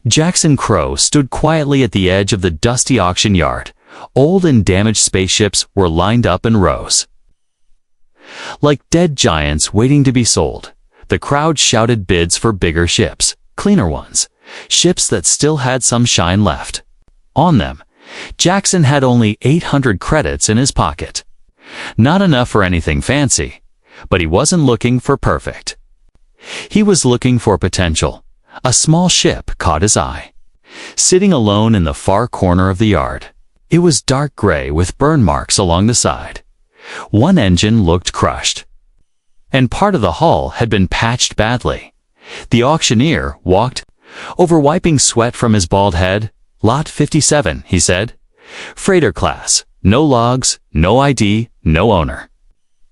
Jackson Crow stood quietly at the edge of the dusty auction yard. Old and damaged spaceships were lined up in rows. Like dead giants waiting to be sold, the crowd shouted bids for bigger ships, cleaner ones, ships that still had some shine left. On them, Jackson had only 800 credits in his pocket. Not enough for anything fancy, but he wasn't looking for perfect. He was looking for potential. A small ship caught his eye. Sitting alone in the far corner of the yard, it was dark gray with burn marks along the side. One engine looked crushed, and part of the hull had been patched badly. The auctioneer walked over, wiping sweat from his bald head. "Lot 57, he said. "Freighter class. No logs, no ID, no owner.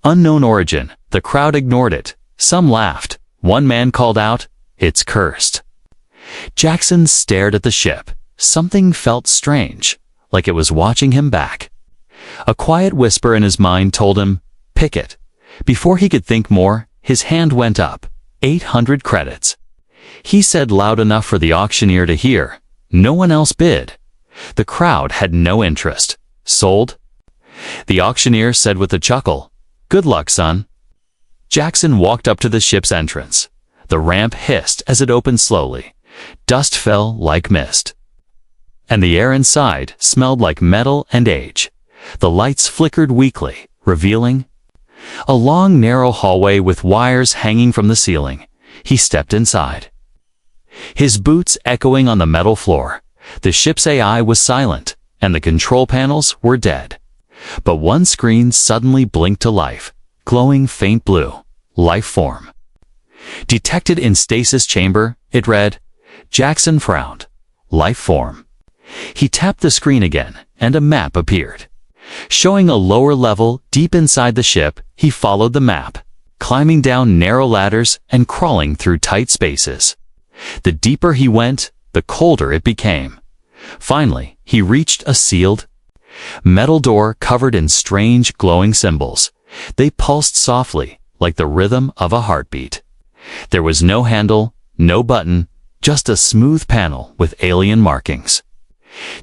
Unknown origin." The crowd ignored it. Some laughed. One man called out, "It's cursed." Jackson stared at the ship. Something felt strange, like it was watching him back. A quiet whisper in his mind told him, "Pick it." Before he could think more, his hand went up. 800 credits. He said loud enough for the auctioneer to hear. No one else bid. The crowd had no interest. "Sold?" The auctioneer said with a chuckle, "Good luck, son." Jackson walked up to the ship's entrance. The ramp hissed as it opened slowly. Dust fell like mist, and the air inside smelled like metal and age. The lights flickered weakly, revealing a long, narrow hallway with wires hanging from the ceiling. He stepped inside, his boots echoing on the metal floor. The ship's AI was silent, and the control panels were dead. But one screen suddenly blinked to life, glowing faint blue. Life form detected in stasis chamber, it read. Jackson frowned. Life form. He tapped the screen again, and a map appeared. Showing a lower level deep inside the ship, he followed the map, climbing down narrow ladders and crawling through tight spaces. The deeper he went, the colder it became. Finally, he reached a sealed metal door covered in strange glowing symbols. They pulsed softly, like the rhythm of a heartbeat. There was no handle, no button, just a smooth panel with alien markings.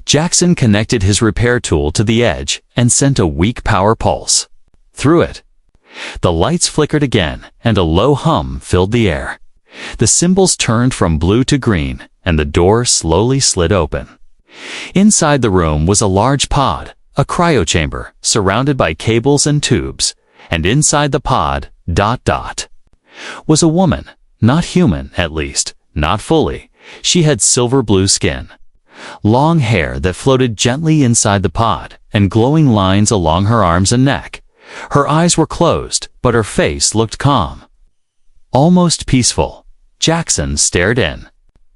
Jackson connected his repair tool to the edge and sent a weak power pulse. Through it, the lights flickered again, and a low hum filled the air. The symbols turned from blue to green, and the door slowly slid open. Inside the room was a large pod, a cryochamber, surrounded by cables and tubes, and inside the pod, was a woman, not human at least, not fully. She had silver blue skin, long hair that floated gently inside the pod, and glowing lines along her arms and neck. Her eyes were closed, but her face looked calm, almost peaceful. Jackson stared in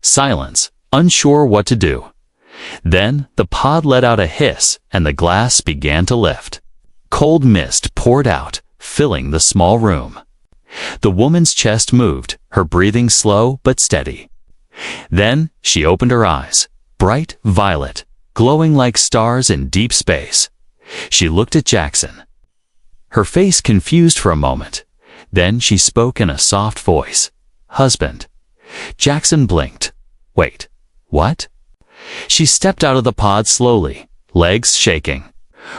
silence, unsure what to do. Then the pod let out a hiss, and the glass began to lift. Cold mist poured out, filling the small room. The woman's chest moved, her breathing slow but steady. Then she opened her eyes, bright violet, glowing like stars in deep space. She looked at Jackson, her face confused for a moment. Then she spoke in a soft voice. "Husband." Jackson blinked. "Wait, what?" She stepped out of the pod slowly, legs shaking,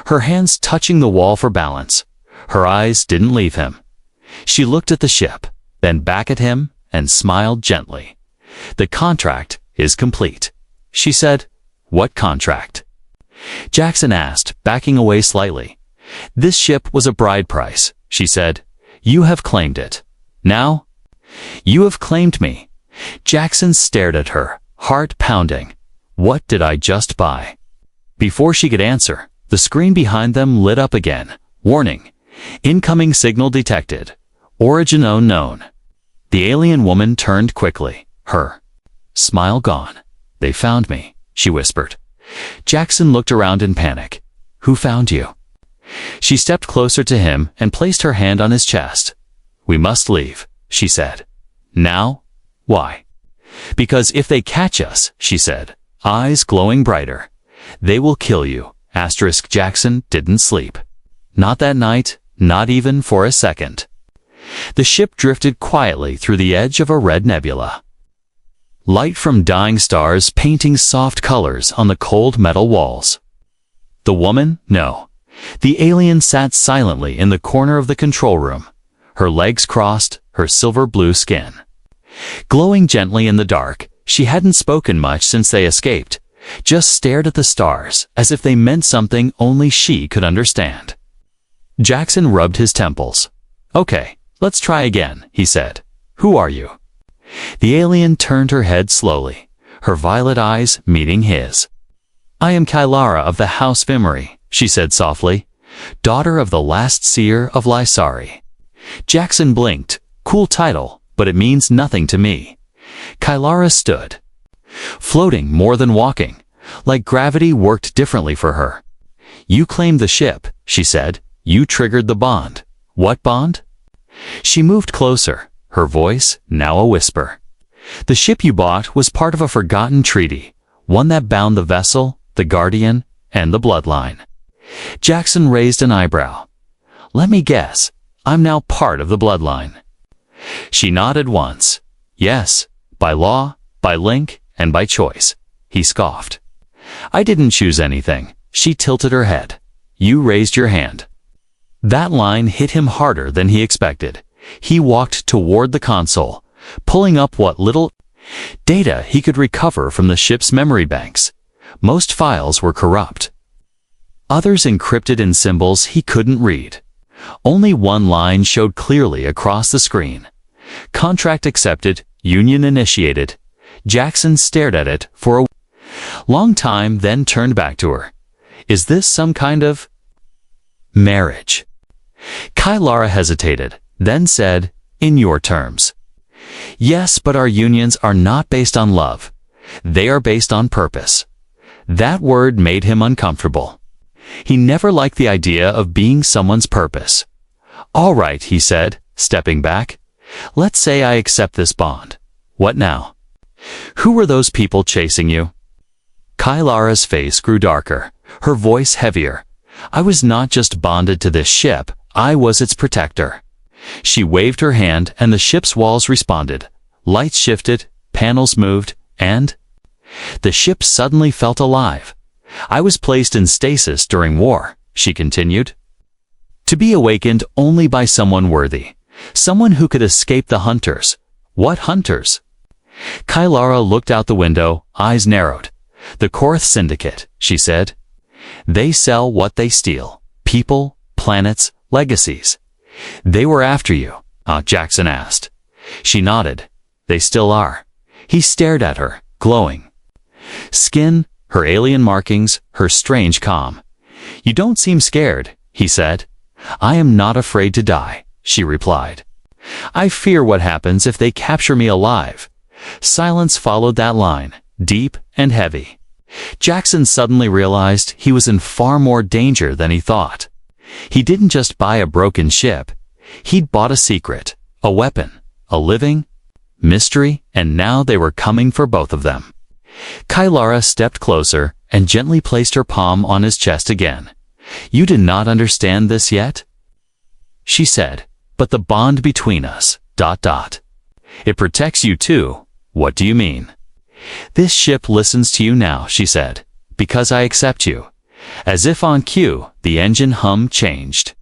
her hands touching the wall for balance. Her eyes didn't leave him. She looked at the ship, then back at him, and smiled gently. "The contract is complete," she said. "What contract?" Jackson asked, backing away slightly. "This ship was a bride price," she said. "You have claimed it. Now, you have claimed me." Jackson stared at her, heart pounding. What did I just buy? Before she could answer, the screen behind them lit up again. Warning. Incoming signal detected. Origin unknown. The alien woman turned quickly, her smile gone. "They found me," she whispered. Jackson looked around in panic. "Who found you?" She stepped closer to him and placed her hand on his chest. "We must leave," she said. "Now? Why?" "Because if they catch us," she said, eyes glowing brighter, "they will kill you." Jackson didn't sleep. Not that night, not even for a second. The ship drifted quietly through the edge of a red nebula. light from dying stars painting soft colors on the cold metal walls. The woman? No. The alien sat silently in the corner of the control room, her legs crossed, her silver-blue skin glowing gently in the dark. She hadn't spoken much since they escaped, just stared at the stars as if they meant something only she could understand. Jackson rubbed his temples. "Okay, let's try again," he said. "Who are you?" The alien turned her head slowly, her violet eyes meeting his. "I am Kylara of the House Vimery," she said softly, "daughter of the last seer of Lysari." Jackson blinked. Cool title, but it means nothing to me. Kylara stood, floating more than walking, like gravity worked differently for her. "You claimed the ship," she said. "You triggered the bond." "What bond?" She moved closer, her voice now a whisper. "The ship you bought was part of a forgotten treaty, one that bound the vessel, the guardian, and the bloodline." Jackson raised an eyebrow. "Let me guess, I'm now part of the bloodline." She nodded once. "Yes, by law, by link, and by choice," he scoffed. "I didn't choose anything." She tilted her head. "You raised your hand." That line hit him harder than he expected. He walked toward the console, pulling up what little data he could recover from the ship's memory banks. Most files were corrupt, others encrypted in symbols he couldn't read. Only one line showed clearly across the screen. "Contract accepted, union initiated." Jackson stared at it for a long time, then turned back to her. "Is this some kind of marriage?" Kylara hesitated, then said, "In your terms." "Yes, but our unions are not based on love. They are based on purpose." That word made him uncomfortable. He never liked the idea of being someone's purpose. "All right," he said, stepping back. "Let's say I accept this bond. What now? Who were those people chasing you?" Kylara's face grew darker, her voice heavier. "I was not just bonded to this ship, I was its protector." She waved her hand and the ship's walls responded. Lights shifted, panels moved, and the ship suddenly felt alive. "I was placed in stasis during war," she continued, "to be awakened only by someone worthy, someone who could escape the hunters." "What hunters?" Kylara looked out the window, eyes narrowed. "The Korth Syndicate," she said. "They sell what they steal: people, planets, legacies." "They were after you?" Jackson asked. She nodded. "They still are." He stared at her, glowing skin, her alien markings, her strange calm. "You don't seem scared," he said. "I am not afraid to die," she replied. "I fear what happens if they capture me alive." Silence followed that line, deep and heavy. Jackson suddenly realized he was in far more danger than he thought. He didn't just buy a broken ship. He'd bought a secret, a weapon, a living mystery, and now they were coming for both of them. Kylara stepped closer and gently placed her palm on his chest again. "You do not understand this yet?" she said. "But the bond between us, ... It protects you too." "What do you mean?" "This ship listens to you now," she said, "because I accept you." As if on cue, the engine hum changed,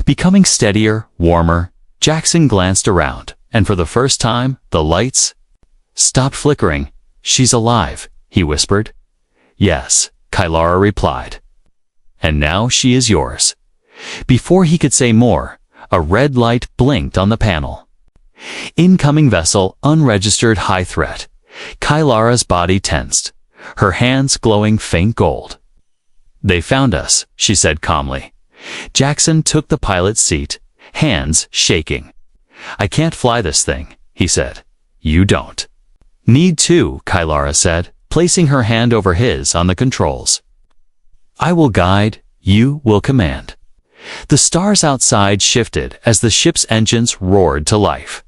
becoming steadier, warmer. Jackson glanced around, and for the first time, the lights stopped flickering. "She's alive," he whispered. "Yes," Kylara replied. "And now she is yours." Before he could say more, a red light blinked on the panel. "Incoming vessel, unregistered, high threat." Kylara's body tensed, her hands glowing faint gold. "They found us," she said calmly. Jackson took the pilot's seat, hands shaking. "I can't fly this thing," he said. "You don't need to," Kylara said, placing her hand over his on the controls. "I will guide, you will command." The stars outside shifted as the ship's engines roared to life.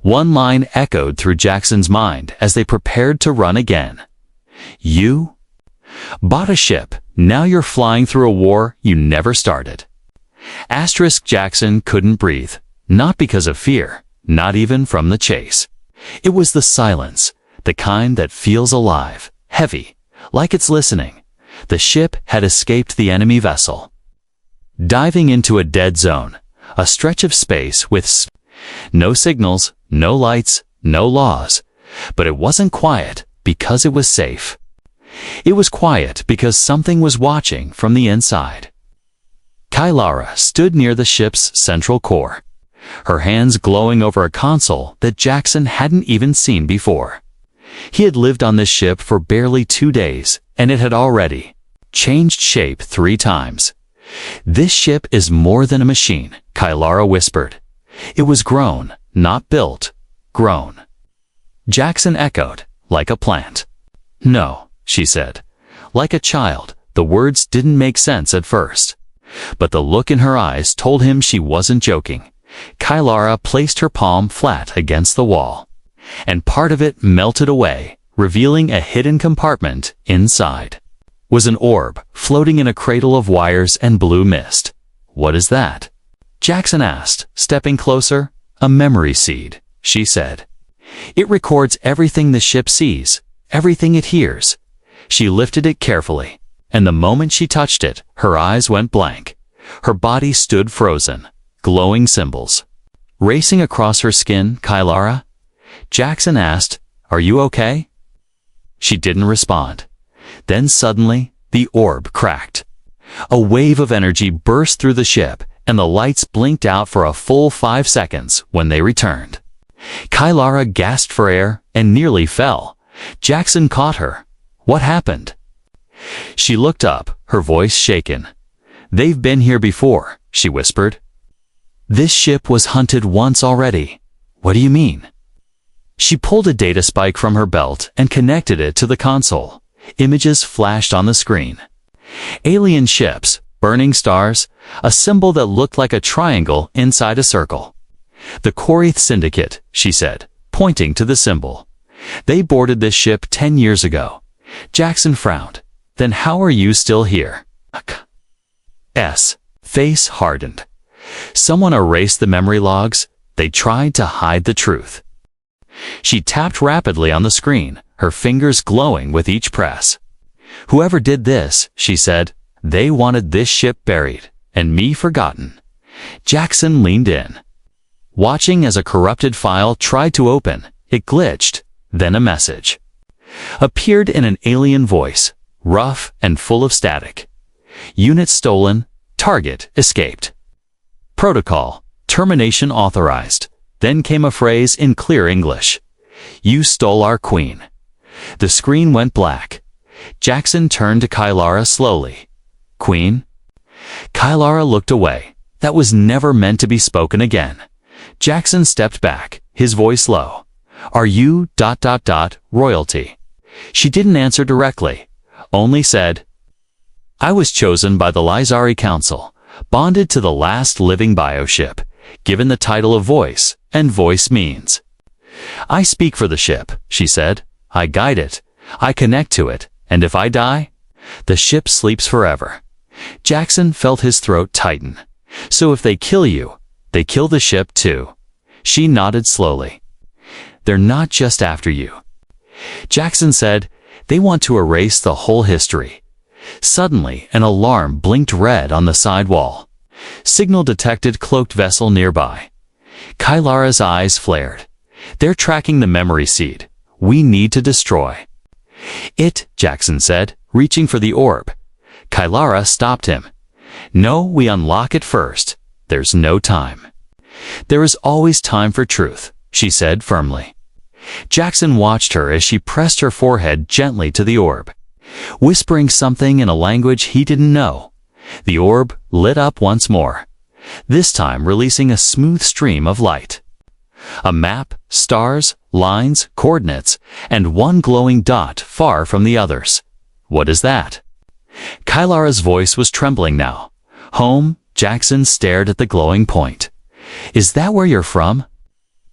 One line echoed through Jackson's mind as they prepared to run again. "You bought a ship, now you're flying through a war you never started." Jackson couldn't breathe, not because of fear, not even from the chase. It was the silence, the kind that feels alive, heavy, like it's listening. The ship had escaped the enemy vessel. Diving into a dead zone, a stretch of space with no signals, no lights, no laws. But it wasn't quiet because it was safe. It was quiet because something was watching from the inside. Kylara stood near the ship's central core, her hands glowing over a console that Jackson hadn't even seen before. He had lived on this ship for barely 2 days, and it had already changed shape 3 times. "This ship is more than a machine," Kylara whispered. "It was grown, not built. Grown." Jackson echoed, "Like a plant." "No," she said. Like a child, the words didn't make sense at first. But the look in her eyes told him she wasn't joking. Kylara placed her palm flat against the wall, and part of it melted away, revealing a hidden compartment inside. Was an orb floating in a cradle of wires and blue mist. "What is that?" Jackson asked, stepping closer. "A memory seed," she said. "It records everything the ship sees, everything it hears." She lifted it carefully, and the moment she touched it, her eyes went blank. Her body stood frozen, glowing symbols racing across her skin. "Kylara?" Jackson asked, "Are you okay?" She didn't respond. Then suddenly, the orb cracked. A wave of energy burst through the ship, and the lights blinked out for a full 5 seconds when they returned. Kylara gasped for air and nearly fell. Jackson caught her. "What happened?" She looked up, her voice shaken. "They've been here before," she whispered. "This ship was hunted once already." "What do you mean?" She pulled a data spike from her belt and connected it to the console. Images flashed on the screen. Alien ships, burning stars, a symbol that looked like a triangle inside a circle. "The Korith Syndicate," she said, pointing to the symbol. "They boarded this ship 10 years ago." Jackson frowned. "Then how are you still here?" S. Face hardened. Someone erased the memory logs. They tried to hide the truth. She tapped rapidly on the screen, her fingers glowing with each press. "Whoever did this," she said, "they wanted this ship buried, and me forgotten." Jackson leaned in, watching as a corrupted file tried to open. It glitched. Then a message appeared in an alien voice, rough and full of static. "Unit stolen. Target escaped. Protocol termination authorized." Then came a phrase in clear English. "You stole our queen." The screen went black. Jackson turned to Kylara slowly. "Queen?" Kylara looked away. That was never meant to be spoken again. Jackson stepped back, his voice low. "Are you ... royalty?" She didn't answer directly, only said, "I was chosen by the Lizari Council, bonded to the last living bioship, given the title of voice, and voice means. I speak for the ship," she said. "I guide it, I connect to it, and if I die, the ship sleeps forever." Jackson felt his throat tighten. "So if they kill you, they kill the ship too." She nodded slowly. "They're not just after you." Jackson said, "They want to erase the whole history." Suddenly, an alarm blinked red on the side wall. Signal detected, cloaked vessel nearby. Kylara's eyes flared. "They're tracking the memory seed. We need to destroy it," Jackson said, reaching for the orb. Kylara stopped him. "No, we unlock it first. There's no time." "There is always time for truth," she said firmly. Jackson watched her as she pressed her forehead gently to the orb, whispering something in a language he didn't know. The orb lit up once more, this time releasing a smooth stream of light. A map, stars, lines, coordinates, and one glowing dot far from the others. "What is that?" Kylara's voice was trembling now. "Home." Jackson stared at the glowing point. "Is that where you're from?"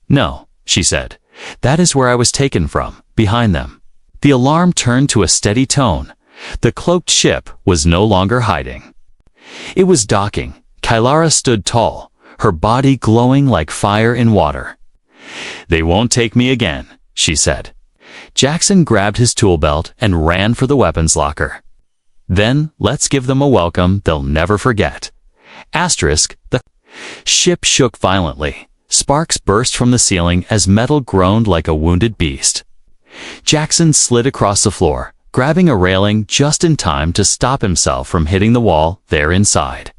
"No," she said. "That is where I was taken from, behind them." The alarm turned to a steady tone. The cloaked ship was no longer hiding. It was docking. Kylara stood tall, her body glowing like fire in water. "They won't take me again," she said. Jackson grabbed his tool belt and ran for the weapons locker. Then, let's give them a welcome they'll never forget. Asterisk, the ship shook violently. Sparks burst from the ceiling as metal groaned like a wounded beast. Jackson slid across the floor, grabbing a railing just in time to stop himself from hitting the wall there inside.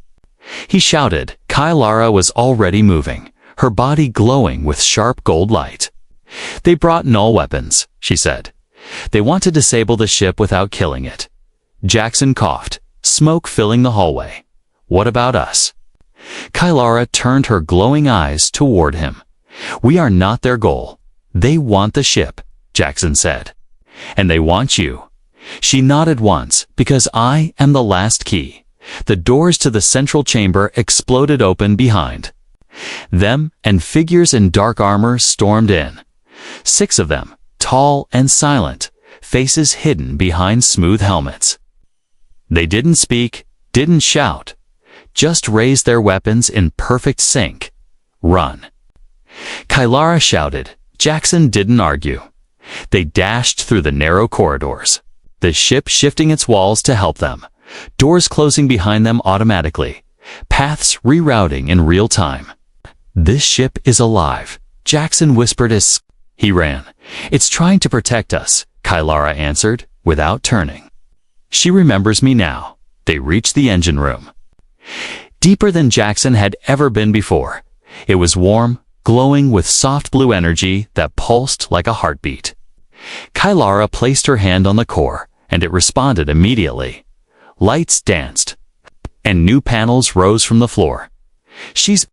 He shouted. Kylara was already moving, her body glowing with sharp gold light. "They brought null weapons," she said. "They want to disable the ship without killing it." Jackson coughed, smoke filling the hallway. "What about us?" Kylara turned her glowing eyes toward him. "We are not their goal. They want the ship," Jackson said. "And they want you." She nodded once, "Because I am the last key." The doors to the central chamber exploded open behind them, and figures in dark armor stormed in. 6 of them, tall and silent, faces hidden behind smooth helmets. They didn't speak, didn't shout, just raised their weapons in perfect sync. "Run!" Kylara shouted. Jackson didn't argue. They dashed through the narrow corridors, the ship shifting its walls to help them, doors closing behind them automatically, paths rerouting in real time. "This ship is alive," Jackson whispered as he ran. "It's trying to protect us," Kylara answered, without turning. "She remembers me now." They reached the engine room. Deeper than Jackson had ever been before. It was warm, glowing with soft blue energy that pulsed like a heartbeat. Kylara placed her hand on the core, and it responded immediately. Lights danced, and new panels rose from the floor. "She's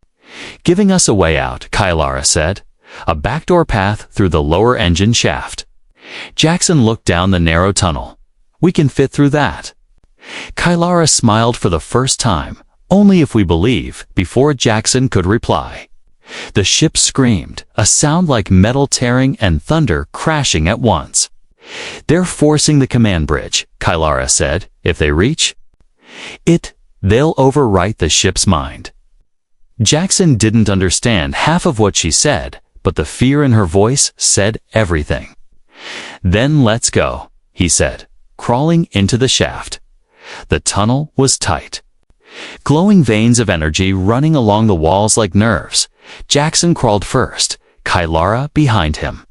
giving us a way out," Kylara said. "A backdoor path through the lower engine shaft." Jackson looked down the narrow tunnel. "We can fit through that." Kylara smiled for the first time. "Only if we believe," before Jackson could reply. The ship screamed, a sound like metal tearing and thunder crashing at once. "They're forcing the command bridge," Kylara said. "If they reach it, they'll overwrite the ship's mind." Jackson didn't understand half of what she said, but the fear in her voice said everything. "Then let's go," he said, crawling into the shaft. The tunnel was tight. Glowing veins of energy running along the walls like nerves. Jackson crawled first, Kylara behind him,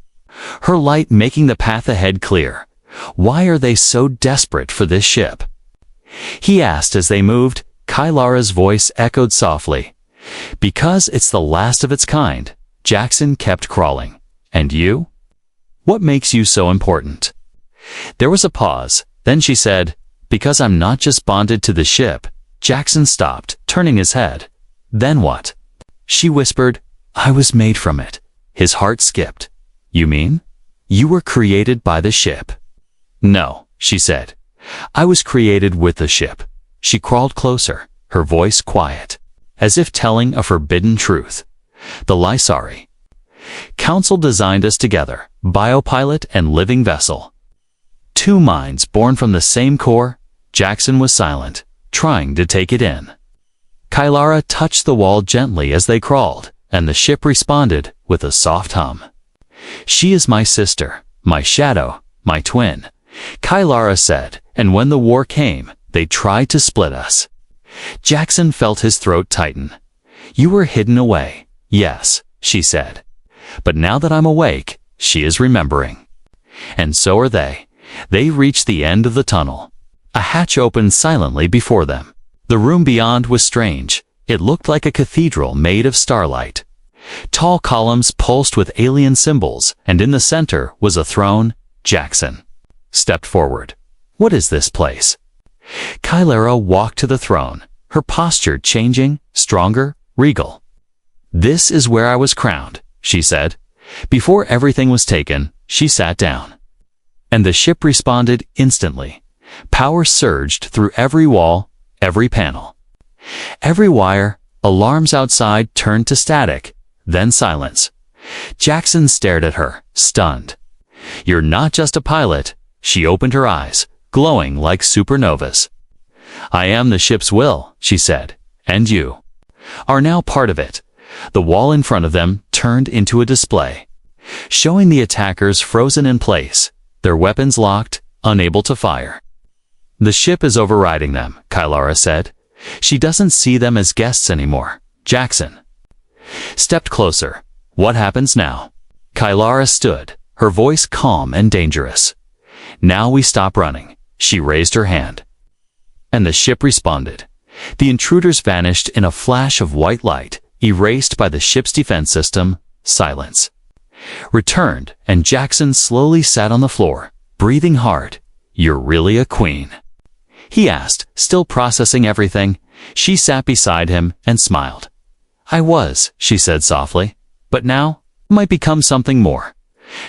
her light making the path ahead clear. "Why are they so desperate for this ship?" he asked as they moved. Kylara's voice echoed softly. "Because it's the last of its kind." Jackson kept crawling. "And you? What makes you so important?" There was a pause. Then she said, "Because I'm not just bonded to the ship." Jackson stopped, turning his head. "Then what?" She whispered, "I was made from it." His heart skipped. "You mean? You were created by the ship?" "No," she said. "I was created with the ship." She crawled closer, her voice quiet, as if telling a forbidden truth. "The Lysari Council designed us together, biopilot and living vessel. 2 minds born from the same core." Jackson was silent, trying to take it in. Kylara touched the wall gently as they crawled, and the ship responded with a soft hum. "She is my sister, my shadow, my twin," Kylara said, "and when the war came, they tried to split us." Jackson felt his throat tighten. "You were hidden away." "Yes," she said. "But now that I'm awake, she is remembering." And so are they. They reached the end of the tunnel. A hatch opened silently before them. The room beyond was strange. It looked like a cathedral made of starlight. Tall columns pulsed with alien symbols, and in the center was a throne. Jackson stepped forward. "What is this place?" Kylara walked to the throne, her posture changing, stronger, regal. "This is where I was crowned," she said. Before everything was taken, she sat down. And the ship responded instantly. Power surged through every wall, every panel, every wire. Alarms outside turned to static, then silence. Jackson stared at her, stunned. "You're not just a pilot." She opened her eyes, glowing like supernovas. "I am the ship's will," she said, "and you are now part of it." The wall in front of them turned into a display. showing the attackers frozen in place, their weapons locked, unable to fire. The ship is overriding them, Kylara said. She doesn't see them as guests anymore. Jackson stepped closer. What happens now? Kylara stood, her voice calm and dangerous. Now we stop running. She raised her hand. And the ship responded. The intruders vanished in a flash of white light, erased by the ship's defense system. Silence returned, and Jackson slowly sat on the floor, breathing hard. You're really a queen? He asked, still processing everything. She sat beside him and smiled. I was, she said softly, but now might become something more.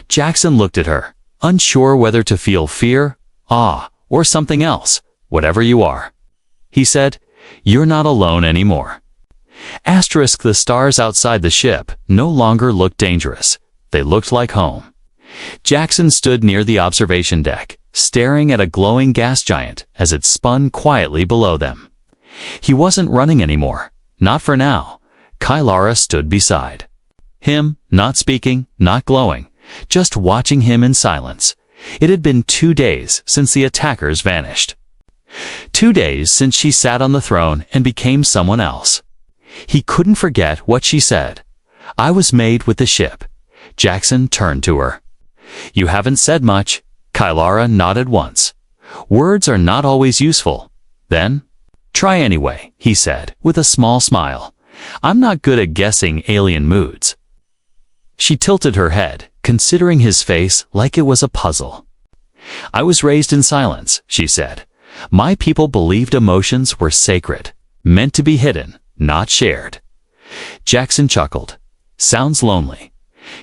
Jackson looked at her, unsure whether to feel fear, awe, or something else. Whatever you are. He said, you're not alone anymore. Asterisk, the stars outside the ship no longer looked dangerous. They looked like home. Jackson stood near the observation deck, staring at a glowing gas giant as it spun quietly below them. He wasn't running anymore. Not for now. Kylara stood beside him, not speaking, not glowing, just watching him in silence. It had been 2 days since the attackers vanished. 2 days since she sat on the throne and became someone else. He couldn't forget what she said. I was made with the ship. Jackson turned to her. You haven't said much. Kylara nodded once. Words are not always useful. Then, try anyway, he said, with a small smile. I'm not good at guessing alien moods. She tilted her head, considering his face like it was a puzzle. I was raised in silence, she said. My people believed emotions were sacred, meant to be hidden, not shared. Jackson chuckled. Sounds lonely.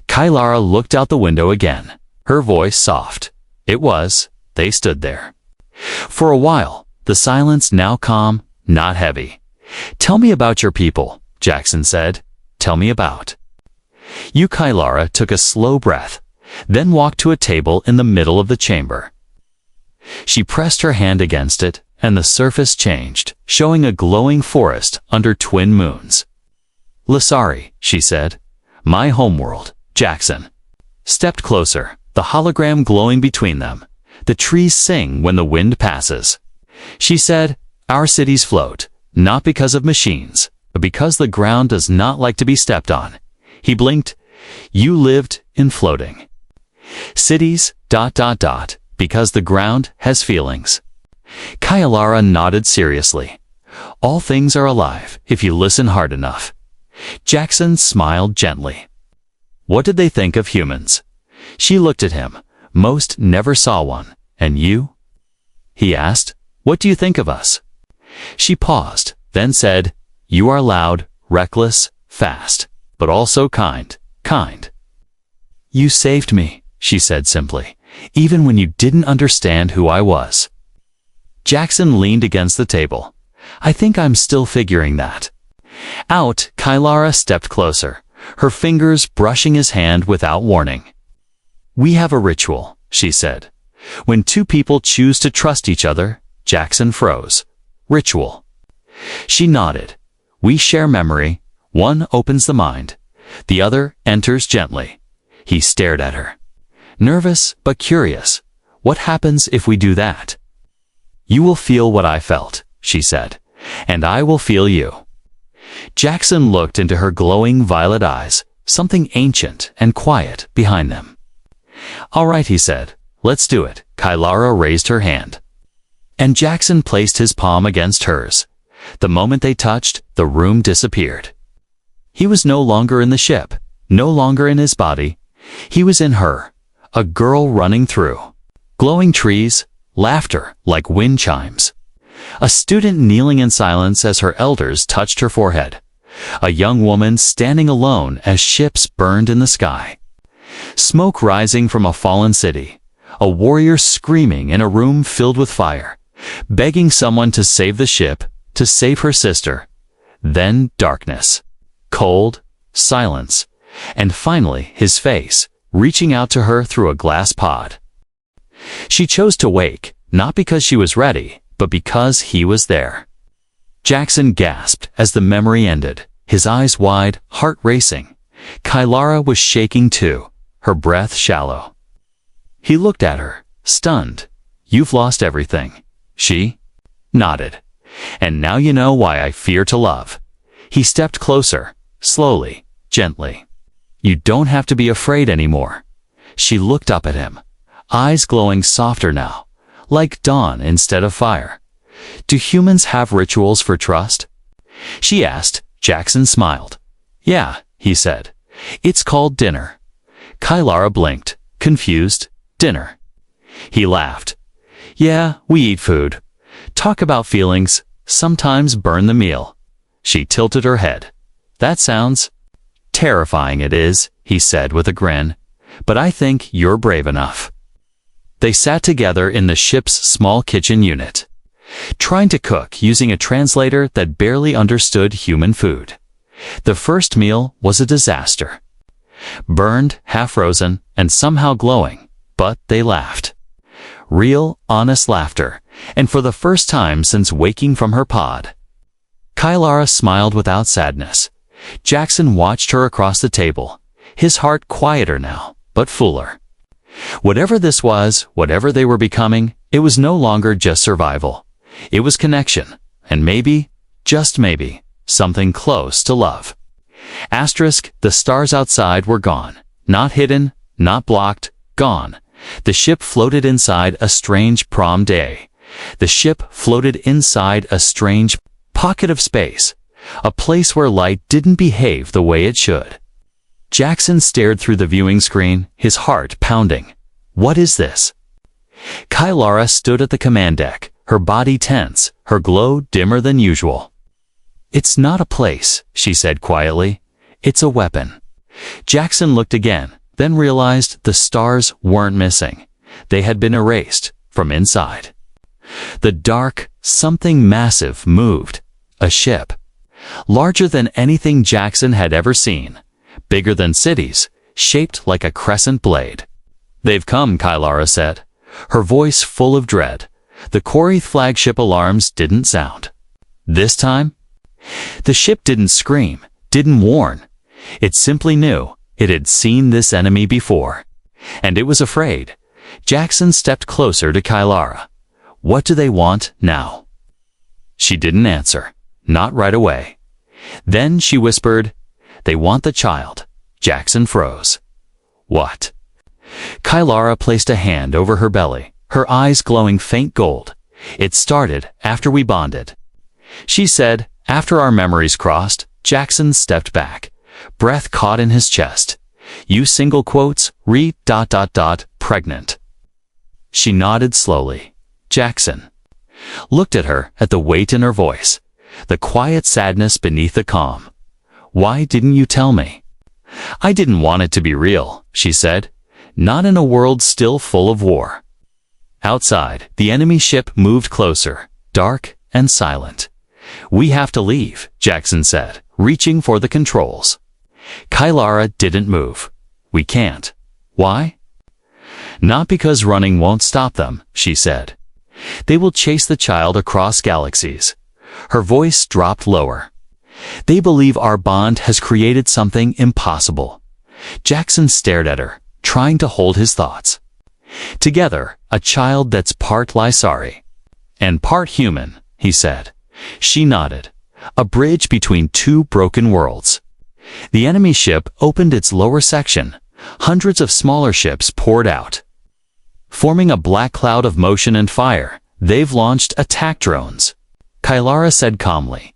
Kylara looked out the window again, her voice soft. It was. They stood there. For a while, the silence now calm, not heavy. Tell me about your people, Jackson said. Tell me about you. Kylara took a slow breath, then walked to a table in the middle of the chamber. She pressed her hand against it, and the surface changed, showing a glowing forest under twin moons. Lasari, she said. My homeworld. Jackson stepped closer, the hologram glowing between them. The trees sing when the wind passes. She said, our cities float, not because of machines, but because the ground does not like to be stepped on. He blinked. You lived in floating cities, ... because the ground has feelings. Kylara nodded seriously. All things are alive if you listen hard enough. Jackson smiled gently. What did they think of humans? She looked at him. Most never saw one. And you? He asked. What do you think of us? She paused, then said, you are loud, reckless, fast, but also kind. You saved me, she said simply, even when you didn't understand who I was. Jackson leaned against the table. I think I'm still figuring that out. Kylara stepped closer, her fingers brushing his hand without warning. We have a ritual, she said. When two people choose to trust each other. Jackson froze. Ritual. She nodded. We share memory. One opens the mind. The other enters gently. He stared at her. Nervous but curious. What happens if we do that? You will feel what I felt, she said, and I will feel you. Jackson looked into her glowing violet eyes, something ancient and quiet behind them. All right, he said. Let's do it. Kylara raised her hand, and Jackson placed his palm against hers. The moment they touched, the room disappeared. He was no longer in the ship, no longer in his body. He was in her, a girl running through glowing trees, laughter like wind chimes. A student kneeling in silence as her elders touched her forehead. A young woman standing alone as ships burned in the sky. Smoke rising from a fallen city. A warrior screaming in a room filled with fire, begging someone to save the ship, to save her sister. Then darkness, cold, silence, and finally his face, reaching out to her through a glass pod. She chose to wake, not because she was ready, but because he was there. Jackson gasped as the memory ended, his eyes wide, heart racing. Kylara was shaking too, her breath shallow. He looked at her, stunned. "You've lost everything." She nodded. "And now you know why I fear to love." He stepped closer, slowly, gently. "You don't have to be afraid anymore." She looked up at him, eyes glowing softer now, like dawn instead of fire. "Do humans have rituals for trust?" she asked. Jackson smiled. "Yeah," he said. "It's called dinner." Kylara blinked, confused. "Dinner?" He laughed. "Yeah, we eat food. Talk about feelings, sometimes burn the meal." She tilted her head. "That sounds terrifying." "It is," he said with a grin. "But I think you're brave enough." They sat together in the ship's small kitchen unit, trying to cook using a translator that barely understood human food. The first meal was a disaster. Burned, half-frozen, and somehow glowing, but they laughed. Real, honest laughter, and for the first time since waking from her pod. Kylara smiled without sadness. Jackson watched her across the table, his heart quieter now, but fuller. Whatever this was, whatever they were becoming, it was no longer just survival. It was connection, and maybe, just maybe, something close to love. Asterisk, the stars outside were gone. Not hidden, not blocked, gone. The ship floated inside a strange prom day. The ship floated inside a strange pocket of space, a place where light didn't behave the way it should. Jackson stared through the viewing screen, his heart pounding. What is this? Kylara stood at the command deck, her body tense, her glow dimmer than usual. "It's not a place," she said quietly. "It's a weapon." Jackson looked again, then realized the stars weren't missing. They had been erased from inside. The dark, something massive moved. A ship. Larger than anything Jackson had ever seen. Bigger than cities, shaped like a crescent blade. "They've come," Kylara said, her voice full of dread. The Korith flagship alarms didn't sound. This time? The ship didn't scream, didn't warn. It simply knew it had seen this enemy before. And it was afraid. Jackson stepped closer to Kylara. "What do they want now?" She didn't answer. Not right away. Then she whispered, "They want the child." Jackson froze. "What?" Kylara placed a hand over her belly, her eyes glowing faint gold. "It started after we bonded," she said. After our memories crossed, Jackson stepped back, breath caught in his chest. "You single quotes, pregnant." She nodded slowly. Jackson looked at her, at the weight in her voice, the quiet sadness beneath the calm. "Why didn't you tell me?" "I didn't want it to be real," she said. "Not in a world still full of war." Outside, the enemy ship moved closer, dark and silent. "We have to leave," Jackson said, reaching for the controls. Kylara didn't move. "We can't." "Why?" "Not because running won't stop them," she said. "They will chase the child across galaxies." Her voice dropped lower. "They believe our bond has created something impossible." Jackson stared at her, trying to hold his thoughts. "Together, a child that's part Lysari and part human," he said. She nodded. "A bridge between two broken worlds." The enemy ship opened its lower section. Hundreds of smaller ships poured out. Forming a black cloud of motion and fire, they've launched attack drones. Kylara said calmly,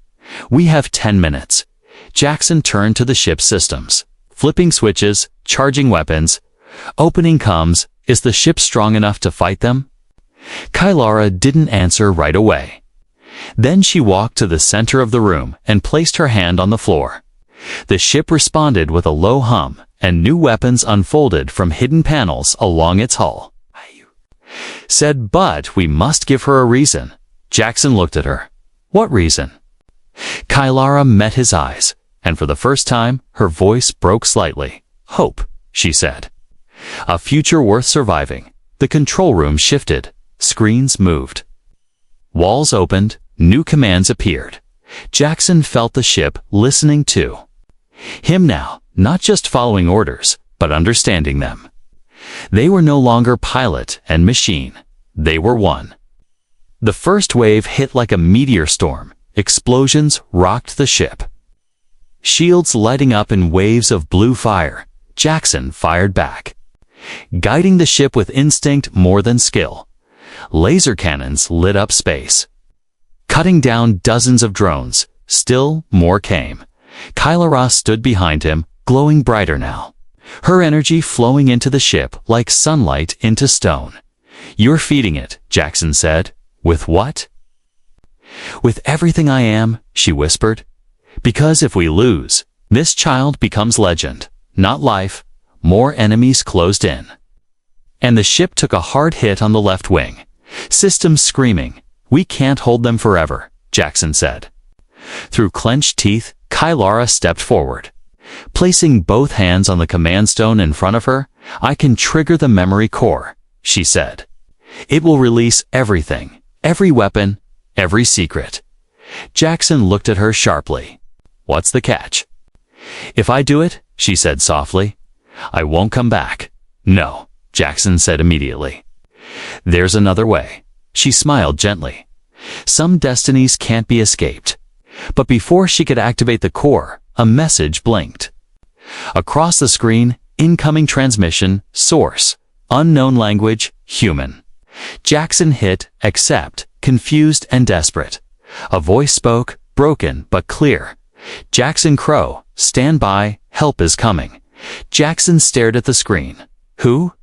"We have 10 minutes. Jackson turned to the ship's systems, flipping switches, charging weapons. Opening comes. Is the ship strong enough to fight them? Kylara didn't answer right away. Then she walked to the center of the room and placed her hand on the floor. The ship responded with a low hum, and new weapons unfolded from hidden panels along its hull. Said, "But we must give her a reason." Jackson looked at her. "What reason?" Kylara met his eyes, and for the first time, her voice broke slightly. "Hope," she said. "A future worth surviving." The control room shifted. Screens moved. Walls opened. New commands appeared. Jackson felt the ship listening to him now, not just following orders, but understanding them. They were no longer pilot and machine. They were one. The first wave hit like a meteor storm. Explosions rocked the ship. Shields lighting up in waves of blue fire. Jackson fired back, guiding the ship with instinct more than skill. Laser cannons lit up space, cutting down dozens of drones. Still more came. Kylara stood behind him, glowing brighter now, her energy flowing into the ship like sunlight into stone. "You're feeding it," Jackson said. "With what?" "With everything I am," she whispered. "Because if we lose, this child becomes legend, not life." More enemies closed in, and the ship took a hard hit on the left wing. Systems screaming. "We can't hold them forever," Jackson said. Through clenched teeth, Kylara stepped forward. Placing both hands on the command stone in front of her, "I can trigger the memory core," she said. "It will release everything, every weapon, every secret." Jackson looked at her sharply. "What's the catch?" "If I do it," she said softly, "I won't come back." "No," Jackson said immediately. "There's another way." She smiled gently. "Some destinies can't be escaped." But before she could activate the core, a message blinked. Across the screen, incoming transmission, source, unknown language, human. Jackson hit accept, confused and desperate. A voice spoke, broken but clear. "Jackson Crow, stand by, help is coming." Jackson stared at the screen. "Who?"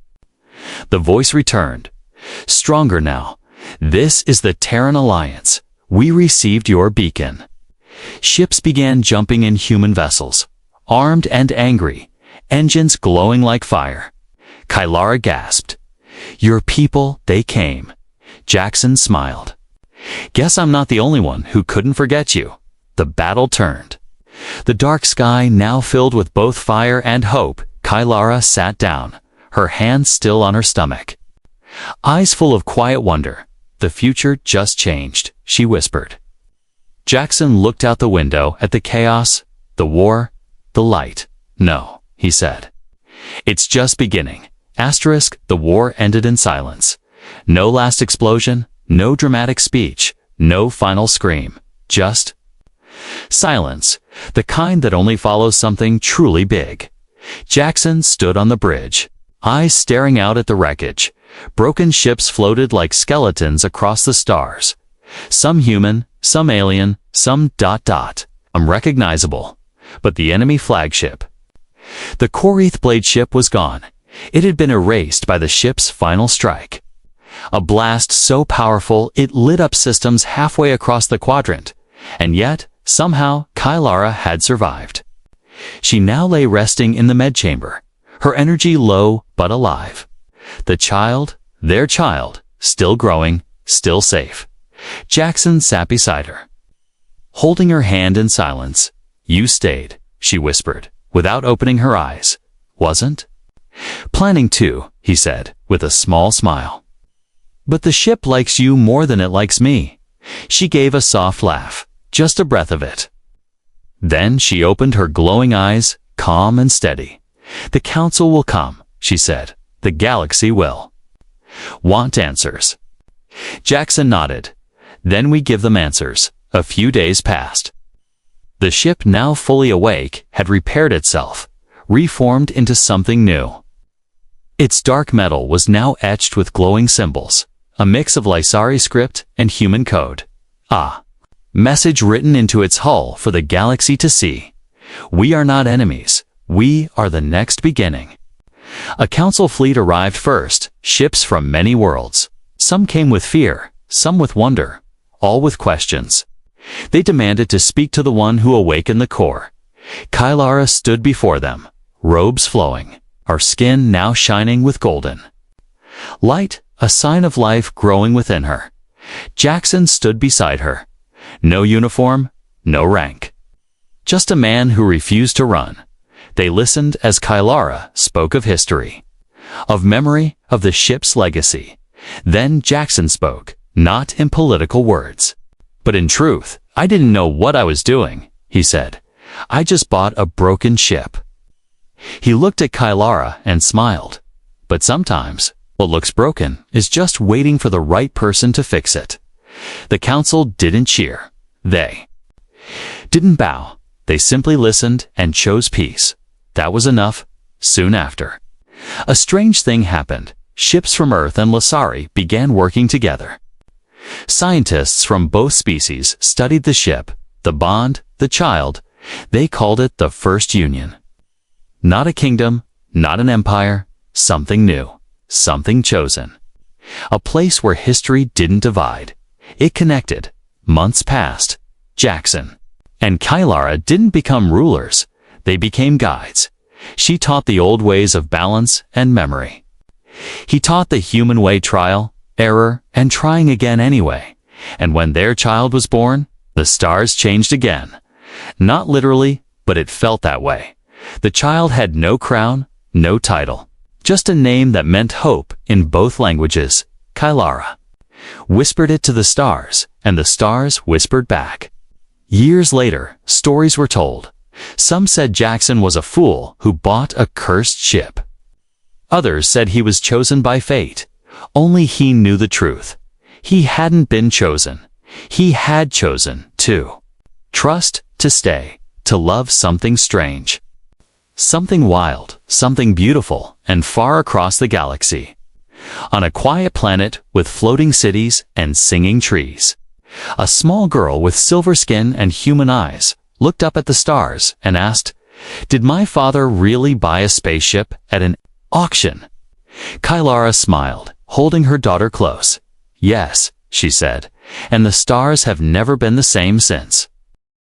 The voice returned, stronger now. "This is the Terran Alliance. We received your beacon." Ships began jumping in human vessels, armed and angry, engines glowing like fire. Kylara gasped. "Your people, they came." Jackson smiled. "Guess I'm not the only one who couldn't forget you." The battle turned. The dark sky now filled with both fire and hope. Kylara sat down, her hands still on her stomach, eyes full of quiet wonder. "The future just changed," she whispered. Jackson looked out the window at the chaos, the war, the light. "No," he said. "It's just beginning." The war ended in silence. No last explosion, no dramatic speech, no final scream. Just silence, the kind that only follows something truly big. Jackson stood on the bridge, eyes staring out at the wreckage. Broken ships floated like skeletons across the stars. Some human, some alien, some ... unrecognizable. But the enemy flagship, the Korith blade ship, was gone. It had been erased by the ship's final strike. A blast so powerful it lit up systems halfway across the quadrant. And yet, somehow, Kylara had survived. She now lay resting in the med chamber, her energy low but alive. The child, their child, still growing, still safe. Jackson sat beside her, holding her hand in silence. "You stayed," she whispered, without opening her eyes. "Wasn't planning to," he said, with a small smile. "But the ship likes you more than it likes me." She gave a soft laugh, just a breath of it. Then she opened her glowing eyes, calm and steady. "The council will come," she said. "The galaxy will want answers." Jackson nodded. "Then we give them answers." A few days passed. The ship, now fully awake, had repaired itself, reformed into something new. Its dark metal was now etched with glowing symbols, a mix of Lysari script and human code. Message written into its hull for the galaxy to see. "We are not enemies. We are the next beginning." A council fleet arrived first, ships from many worlds. Some came with fear, some with wonder, all with questions. They demanded to speak to the one who awakened the core. Kylara stood before them, robes flowing, her skin now shining with golden light, a sign of life growing within her. Jackson stood beside her. No uniform, no rank. Just a man who refused to run. They listened as Kylara spoke of history, of memory, of the ship's legacy. Then Jackson spoke, not in political words, but in truth. "I didn't know what I was doing," he said. "I just bought a broken ship." He looked at Kylara and smiled. But sometimes, what looks broken is just waiting for the right person to fix it. The council didn't cheer. They didn't bow. They simply listened and chose peace. That was enough. Soon after, a strange thing happened. Ships from Earth and Lasari began working together. Scientists from both species studied the ship, the bond, the child. They called it the First Union. Not a kingdom, not an empire, something new, something chosen. A place where history didn't divide. It connected. Months passed. Jackson and Kylara didn't become rulers. They became guides. She taught the old ways of balance and memory. He taught the human way: trial, error, and trying again anyway. And when their child was born, the stars changed again. Not literally, but it felt that way. The child had no crown, no title. Just a name that meant hope in both languages. Kylara whispered it to the stars, and the stars whispered back. Years later, stories were told. Some said Jackson was a fool who bought a cursed ship. Others said he was chosen by fate. Only he knew the truth. He hadn't been chosen. He had chosen to trust, to stay, to love something strange. Something wild, something beautiful, and far across the galaxy. On a quiet planet with floating cities and singing trees. A small girl with silver skin and human eyes looked up at the stars and asked, "Did my father really buy a spaceship at an auction?" Kylara smiled, holding her daughter close. "Yes," she said, "and the stars have never been the same since."